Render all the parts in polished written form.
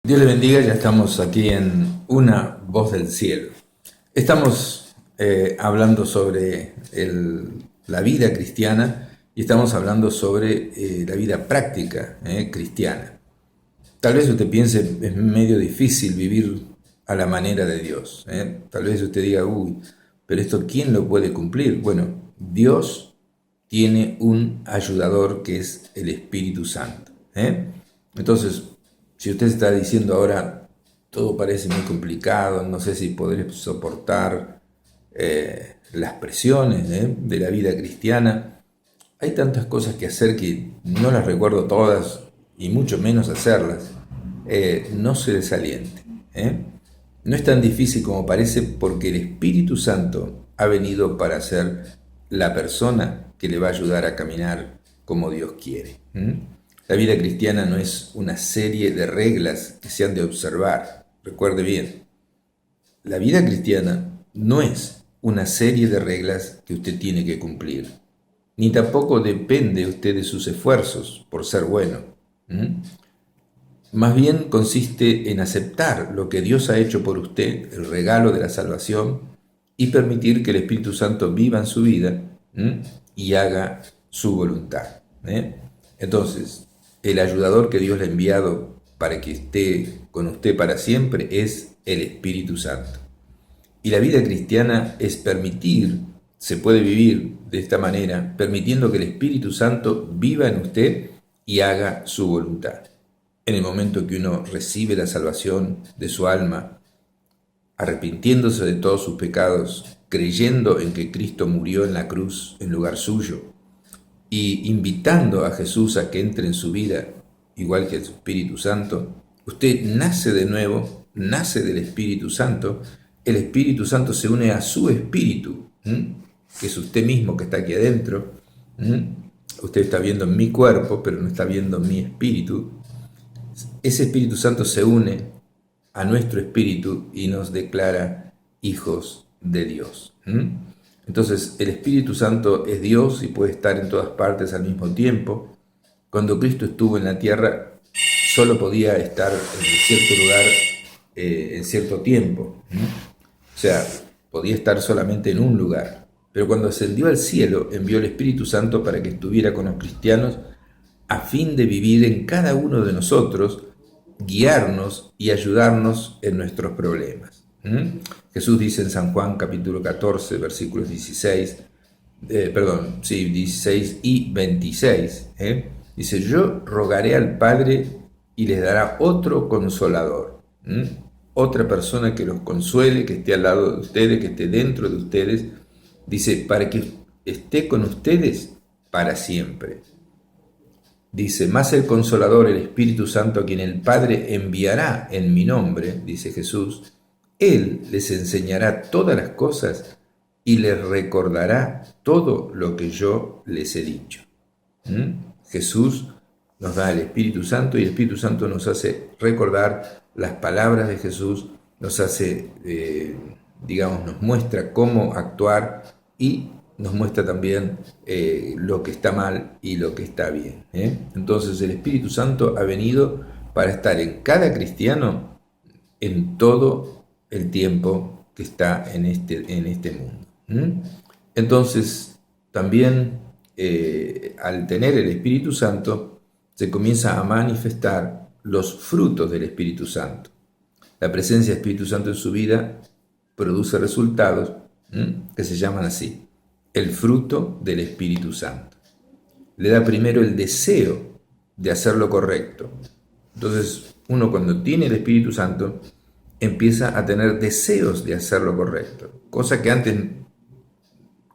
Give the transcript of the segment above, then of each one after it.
Dios le bendiga, ya estamos aquí en Una Voz del Cielo. Estamos hablando sobre la vida cristiana y estamos hablando sobre la vida práctica cristiana. Tal vez usted piense, es medio difícil vivir a la manera de Dios. Tal vez usted diga, uy, pero esto ¿quién lo puede cumplir? Bueno, Dios tiene un ayudador que es el Espíritu Santo. Entonces, si usted está diciendo ahora, todo parece muy complicado, no sé si podré soportar las presiones de la vida cristiana, hay tantas cosas que hacer que no las recuerdo todas y mucho menos hacerlas. No se desaliente. No es tan difícil como parece porque el Espíritu Santo ha venido para ser la persona que le va a ayudar a caminar como Dios quiere. La vida cristiana no es una serie de reglas que se han de observar. Recuerde bien, la vida cristiana no es una serie de reglas que usted tiene que cumplir, ni tampoco depende usted de sus esfuerzos por ser bueno. Más bien consiste en aceptar lo que Dios ha hecho por usted, el regalo de la salvación, y permitir que el Espíritu Santo viva en su vida y haga su voluntad. Entonces, el ayudador que Dios le ha enviado para que esté con usted para siempre es el Espíritu Santo. Y la vida cristiana es se puede vivir de esta manera, permitiendo que el Espíritu Santo viva en usted y haga su voluntad. En el momento que uno recibe la salvación de su alma, arrepintiéndose de todos sus pecados, creyendo en que Cristo murió en la cruz en lugar suyo, y invitando a Jesús a que entre en su vida, igual que el Espíritu Santo, usted nace de nuevo, nace del Espíritu Santo, el Espíritu Santo se une a su espíritu, que es usted mismo que está aquí adentro. Usted está viendo mi cuerpo, pero no está viendo mi espíritu. Ese Espíritu Santo se une a nuestro espíritu y nos declara hijos de Dios. Entonces, el Espíritu Santo es Dios y puede estar en todas partes al mismo tiempo. Cuando Cristo estuvo en la tierra, solo podía estar en cierto lugar en cierto tiempo. O sea, podía estar solamente en un lugar. Pero cuando ascendió al cielo, envió el Espíritu Santo para que estuviera con los cristianos a fin de vivir en cada uno de nosotros, guiarnos y ayudarnos en nuestros problemas. Jesús dice en San Juan capítulo 14, versículos 16 y 26, dice, yo rogaré al Padre y les dará otro consolador, otra persona que los consuele, que esté al lado de ustedes, que esté dentro de ustedes, dice, para que esté con ustedes para siempre. Dice, más el Consolador, el Espíritu Santo, a quien el Padre enviará en mi nombre, dice Jesús, Él les enseñará todas las cosas y les recordará todo lo que yo les he dicho. Jesús nos da el Espíritu Santo y el Espíritu Santo nos hace recordar las palabras de Jesús, nos hace, nos muestra cómo actuar y nos muestra también lo que está mal y lo que está bien. Entonces el Espíritu Santo ha venido para estar en cada cristiano en todo el tiempo que está en este mundo. Entonces también al tener el Espíritu Santo se comienza a manifestar los frutos del Espíritu Santo. La presencia del Espíritu Santo en su vida produce resultados que se llaman así: el fruto del Espíritu Santo. Le da primero el deseo de hacer lo correcto. Entonces, uno cuando tiene el Espíritu Santo empieza a tener deseos de hacer lo correcto, cosa que antes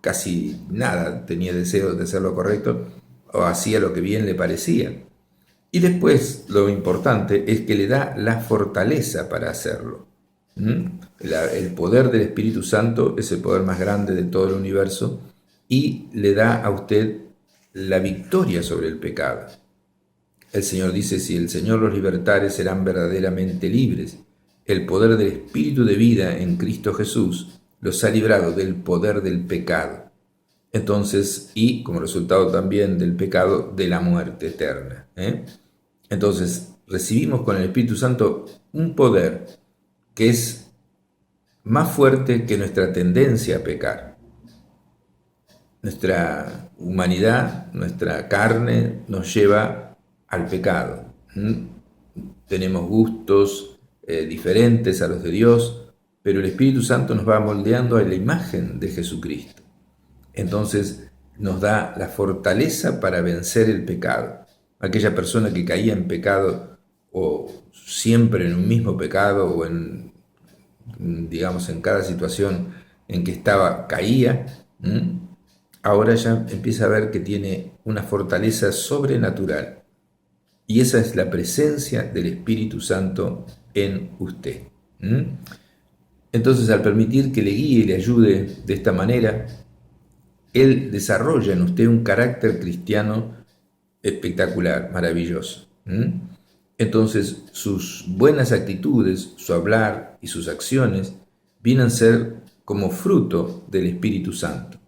casi nada tenía deseos de hacer lo correcto o hacía lo que bien le parecía. Y después, lo importante es que le da la fortaleza para hacerlo. El poder del Espíritu Santo es el poder más grande de todo el universo y le da a usted la victoria sobre el pecado. El Señor dice, si el Señor los libertare, serán verdaderamente libres. El poder del Espíritu de vida en Cristo Jesús los ha librado del poder del pecado. Entonces, y como resultado también del pecado, de la muerte eterna. Entonces, recibimos con el Espíritu Santo un poder que es más fuerte que nuestra tendencia a pecar. Nuestra humanidad, nuestra carne nos lleva al pecado. Tenemos gustos diferentes a los de Dios, pero el Espíritu Santo nos va moldeando a la imagen de Jesucristo. Entonces nos da la fortaleza para vencer el pecado. Aquella persona que caía en pecado o siempre en un mismo pecado o en cada situación en que estaba caía, ahora ya empieza a ver que tiene una fortaleza sobrenatural. Y esa es la presencia del Espíritu Santo en usted. Entonces, al permitir que le guíe y le ayude de esta manera, Él desarrolla en usted un carácter cristiano espectacular, maravilloso. Entonces, sus buenas actitudes, su hablar y sus acciones vienen a ser como fruto del Espíritu Santo.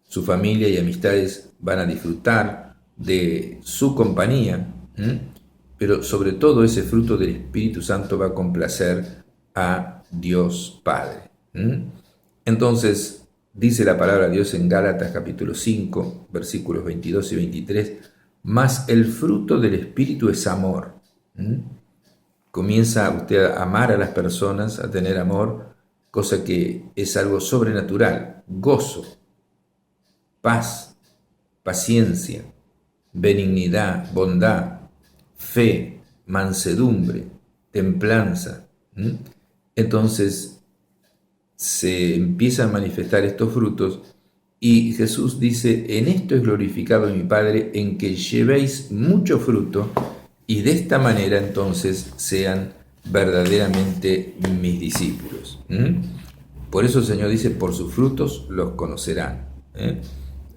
Su familia y amistades van a disfrutar de su compañía, pero sobre todo ese fruto del Espíritu Santo va a complacer a Dios Padre. Entonces, dice la palabra de Dios en Gálatas capítulo 5, versículos 22 y 23, mas el fruto del Espíritu es amor. Comienza usted a amar a las personas, a tener amor, cosa que es algo sobrenatural, gozo, paz, paciencia, benignidad, bondad, fe, mansedumbre, templanza. Entonces se empiezan a manifestar estos frutos y Jesús dice, en esto es glorificado mi Padre, en que llevéis mucho fruto y de esta manera entonces sean verdaderamente mis discípulos. Por eso el Señor dice, por sus frutos los conocerán.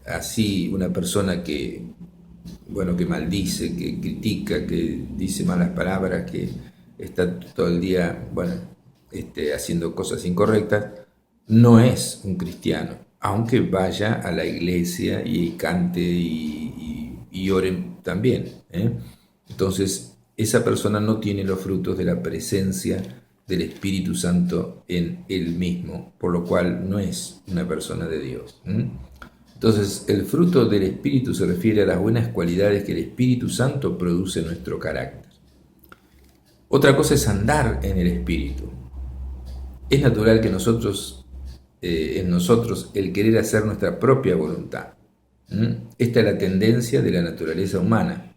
Así una persona que maldice, que critica, que dice malas palabras, que está todo el día, haciendo cosas incorrectas, no es un cristiano, aunque vaya a la iglesia y cante y oren también. Entonces, esa persona no tiene los frutos de la presencia del Espíritu Santo en él mismo, por lo cual no es una persona de Dios. Entonces, el fruto del Espíritu se refiere a las buenas cualidades que el Espíritu Santo produce en nuestro carácter. Otra cosa es andar en el Espíritu. Es natural que en nosotros el querer hacer nuestra propia voluntad. Esta es la tendencia de la naturaleza humana.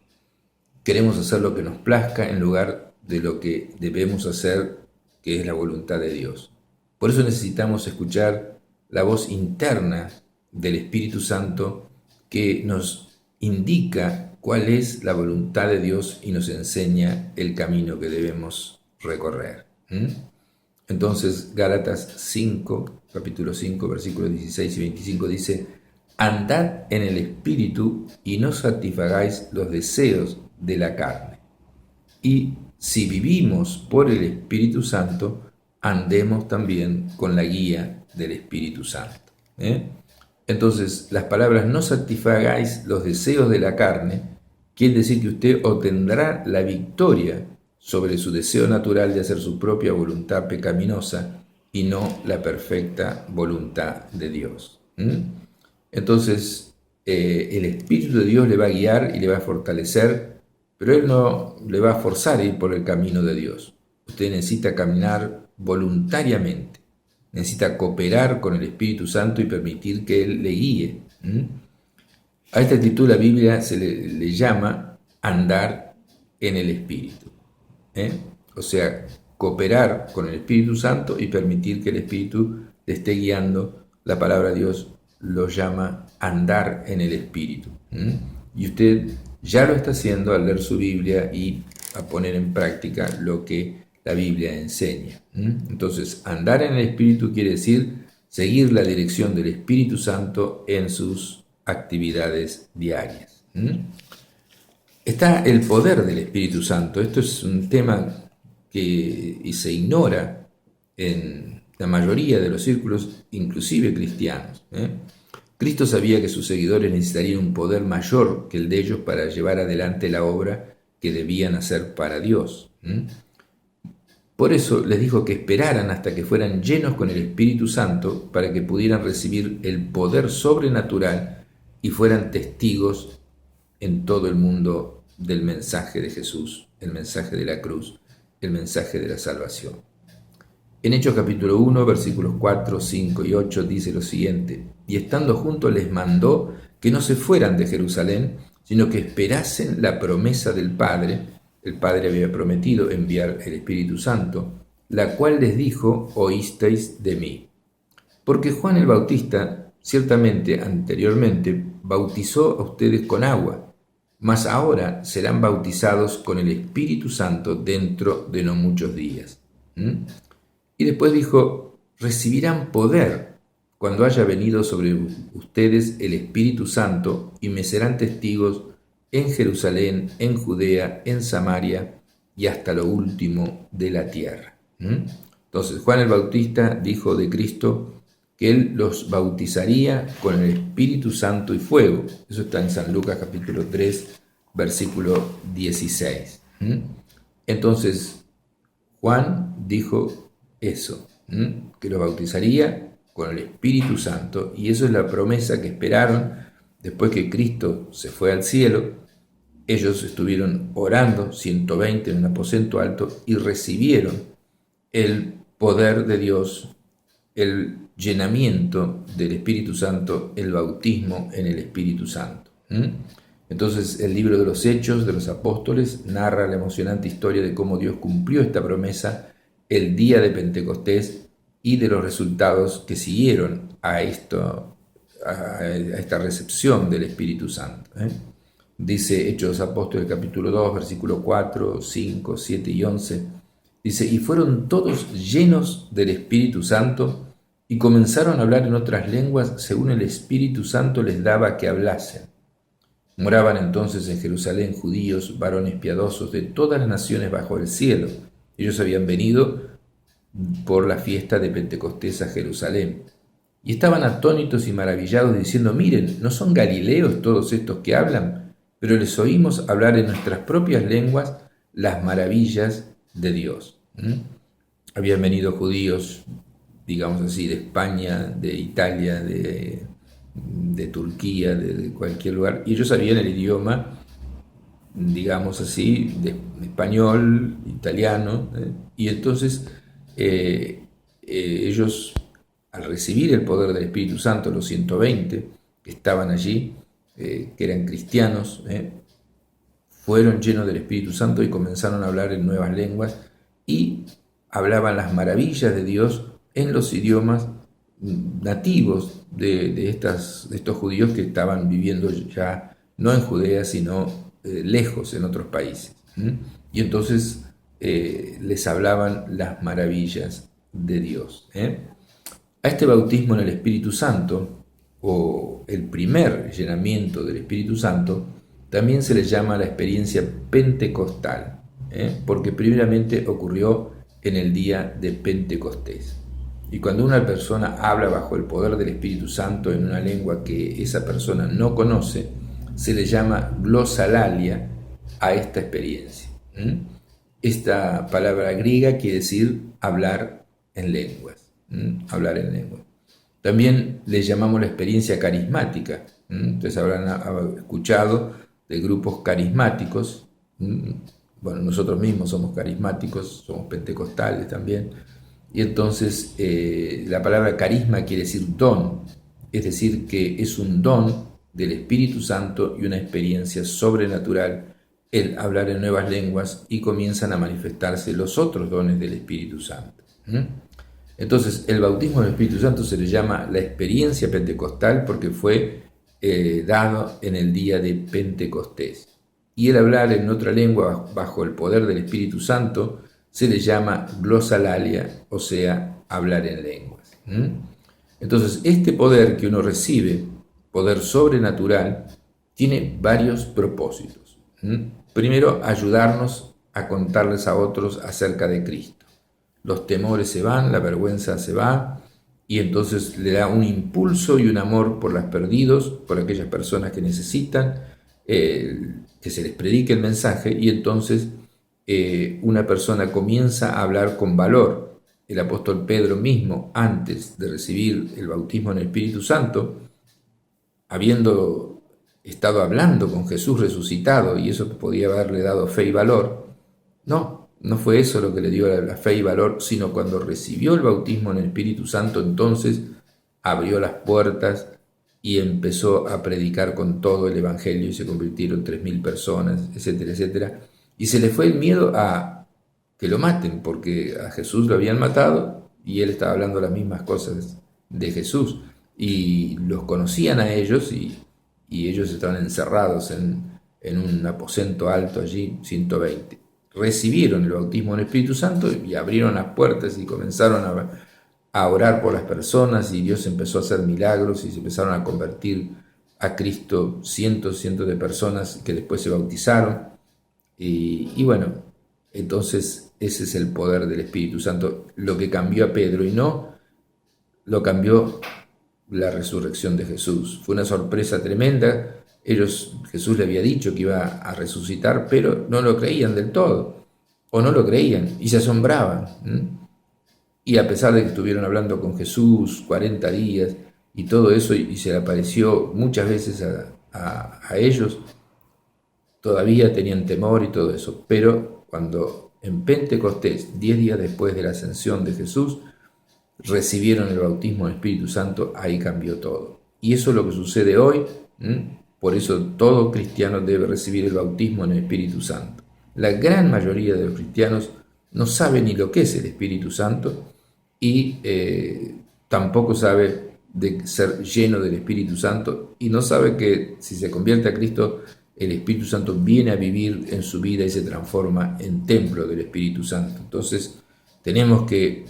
Queremos hacer lo que nos plazca en lugar de lo que debemos hacer, que es la voluntad de Dios. Por eso necesitamos escuchar la voz interna del Espíritu Santo que nos indica cuál es la voluntad de Dios y nos enseña el camino que debemos recorrer. Entonces, Gálatas 5, capítulo 5, versículos 16 y 25 dice, andad en el Espíritu y no satisfagáis los deseos de la carne. Y si vivimos por el Espíritu Santo, andemos también con la guía del Espíritu Santo. Entonces, las palabras no satisfagáis los deseos de la carne, quiere decir que usted obtendrá la victoria sobre su deseo natural de hacer su propia voluntad pecaminosa y no la perfecta voluntad de Dios. Entonces, el Espíritu de Dios le va a guiar y le va a fortalecer, pero Él no le va a forzar a ir por el camino de Dios. Usted necesita caminar voluntariamente, necesita cooperar con el Espíritu Santo y permitir que Él le guíe. A esta actitud la Biblia se le llama andar en el Espíritu. O sea, cooperar con el Espíritu Santo y permitir que el Espíritu le esté guiando. La palabra de Dios lo llama andar en el Espíritu. Y usted ya lo está haciendo al leer su Biblia y a poner en práctica lo que la Biblia enseña. Entonces, andar en el Espíritu quiere decir seguir la dirección del Espíritu Santo en sus actividades diarias. Está el poder del Espíritu Santo. Esto es un tema que se ignora en la mayoría de los círculos, inclusive cristianos. Cristo sabía que sus seguidores necesitarían un poder mayor que el de ellos para llevar adelante la obra que debían hacer para Dios. Por eso les dijo que esperaran hasta que fueran llenos con el Espíritu Santo para que pudieran recibir el poder sobrenatural y fueran testigos en todo el mundo del mensaje de Jesús, el mensaje de la cruz, el mensaje de la salvación. En Hechos capítulo 1, versículos 4, 5 y 8 dice lo siguiente: y estando juntos les mandó que no se fueran de Jerusalén, sino que esperasen la promesa del Padre. El Padre había prometido enviar el Espíritu Santo, la cual les dijo: oísteis de mí. Porque Juan el Bautista, ciertamente anteriormente, bautizó a ustedes con agua, mas ahora serán bautizados con el Espíritu Santo dentro de no muchos días. Y después dijo: recibirán poder cuando haya venido sobre ustedes el Espíritu Santo, y me serán testigos en Jerusalén, en Judea, en Samaria y hasta lo último de la tierra. Entonces Juan el Bautista dijo de Cristo que él los bautizaría con el Espíritu Santo y fuego. Eso está en San Lucas capítulo 3, versículo 16. Entonces Juan dijo eso, que los bautizaría con el Espíritu Santo, y eso es la promesa que esperaron. Después que Cristo se fue al cielo, ellos estuvieron orando 120 en un aposento alto y recibieron el poder de Dios, el llenamiento del Espíritu Santo, el bautismo en el Espíritu Santo. Entonces el libro de los Hechos de los Apóstoles narra la emocionante historia de cómo Dios cumplió esta promesa el día de Pentecostés y de los resultados que siguieron a esta recepción del Espíritu Santo. Dice Hechos de los Apóstoles capítulo 2, versículo 4, 5, 7 y 11. Dice: y fueron todos llenos del Espíritu Santo y comenzaron a hablar en otras lenguas según el Espíritu Santo les daba que hablasen. Moraban entonces en Jerusalén judíos, varones piadosos de todas las naciones bajo el cielo. Ellos habían venido por la fiesta de Pentecostés a Jerusalén. Y estaban atónitos y maravillados diciendo: miren, ¿no son galileos todos estos que hablan? Pero les oímos hablar en nuestras propias lenguas las maravillas de Dios. Habían venido judíos, digamos así, de España, de Italia, de Turquía, de cualquier lugar, y ellos sabían el idioma, digamos así, de español, italiano, y entonces ellos, al recibir el poder del Espíritu Santo, los 120 que estaban allí, que eran cristianos, fueron llenos del Espíritu Santo y comenzaron a hablar en nuevas lenguas y hablaban las maravillas de Dios en los idiomas nativos de estos judíos que estaban viviendo ya no en Judea, sino lejos en otros países. Y entonces les hablaban las maravillas de Dios. A este bautismo en el Espíritu Santo, o el primer llenamiento del Espíritu Santo, también se le llama la experiencia pentecostal, porque primeramente ocurrió en el día de Pentecostés. Y cuando una persona habla bajo el poder del Espíritu Santo en una lengua que esa persona no conoce, se le llama glosalalia a esta experiencia. Esta palabra griega quiere decir hablar en lenguas. Hablar en lenguas. También le llamamos la experiencia carismática. Ustedes habrán escuchado de grupos carismáticos. Bueno, nosotros mismos somos carismáticos, somos pentecostales también. Y entonces la palabra carisma quiere decir don, es decir, que es un don del Espíritu Santo y una experiencia sobrenatural el hablar en nuevas lenguas, y comienzan a manifestarse los otros dones del Espíritu Santo. Entonces el bautismo del Espíritu Santo se le llama la experiencia pentecostal porque fue dado en el día de Pentecostés. Y el hablar en otra lengua bajo el poder del Espíritu Santo se le llama glosalalia, o sea, hablar en lenguas. Entonces, este poder que uno recibe, poder sobrenatural, tiene varios propósitos. Primero, ayudarnos a contarles a otros acerca de Cristo. Los temores se van, la vergüenza se va, y entonces le da un impulso y un amor por los perdidos, por aquellas personas que necesitan que se les predique el mensaje, y entonces una persona comienza a hablar con valor. El apóstol Pedro mismo, antes de recibir el bautismo en el Espíritu Santo, habiendo estado hablando con Jesús resucitado, y eso podía haberle dado fe y valor, no fue eso lo que le dio la fe y valor, sino cuando recibió el bautismo en el Espíritu Santo, entonces abrió las puertas y empezó a predicar con todo el Evangelio, y se convirtieron 3.000 personas, etcétera, etcétera. Y se le fue el miedo a que lo maten, porque a Jesús lo habían matado y él estaba hablando las mismas cosas de Jesús. Y los conocían a ellos, y ellos estaban encerrados en un aposento alto allí, 120. Recibieron el bautismo en el Espíritu Santo y abrieron las puertas y comenzaron a orar por las personas, y Dios empezó a hacer milagros y se empezaron a convertir a Cristo cientos de personas que después se bautizaron. Y bueno, entonces ese es el poder del Espíritu Santo, lo que cambió a Pedro, y no lo cambió la resurrección de Jesús. Fue una sorpresa tremenda. Jesús le había dicho que iba a resucitar, pero no lo creían del todo, o no lo creían y se asombraban. Y a pesar de que estuvieron hablando con Jesús 40 días y todo eso, y se le apareció muchas veces a ellos, todavía tenían temor y todo eso. Pero cuando en Pentecostés, 10 días después de la ascensión de Jesús, recibieron el bautismo del Espíritu Santo, ahí cambió todo. Y eso es lo que sucede hoy. Por eso todo cristiano debe recibir el bautismo en el Espíritu Santo. La gran mayoría de los cristianos no sabe ni lo que es el Espíritu Santo, y tampoco sabe de ser lleno del Espíritu Santo, y no sabe que si se convierte a Cristo, el Espíritu Santo viene a vivir en su vida y se transforma en templo del Espíritu Santo. Entonces tenemos que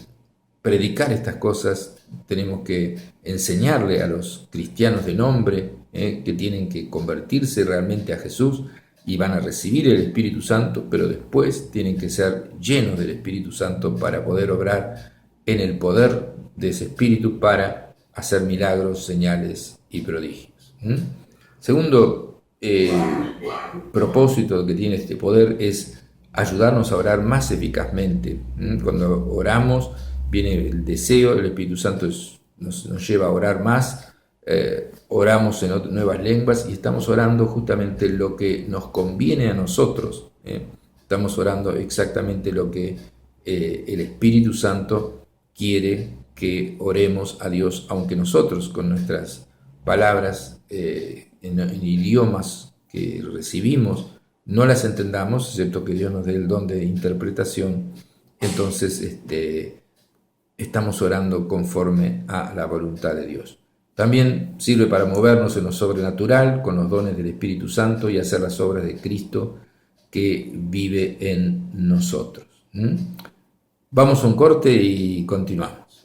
predicar estas cosas, tenemos que enseñarle a los cristianos de nombre que tienen que convertirse realmente a Jesús y van a recibir el Espíritu Santo, pero después tienen que ser llenos del Espíritu Santo para poder obrar en el poder de ese Espíritu para hacer milagros, señales y prodigios. Segundo propósito que tiene este poder es ayudarnos a orar más eficazmente. Cuando oramos, viene el deseo, el Espíritu Santo nos lleva a orar más, oramos en nuevas lenguas y estamos orando justamente lo que nos conviene a nosotros. Estamos orando exactamente lo que el Espíritu Santo quiere que oremos a Dios, aunque nosotros con nuestras palabras en idiomas que recibimos no las entendamos, excepto que Dios nos dé el don de interpretación. Entonces estamos orando conforme a la voluntad de Dios. También sirve para movernos en lo sobrenatural con los dones del Espíritu Santo y hacer las obras de Cristo que vive en nosotros. Vamos a un corte y continuamos.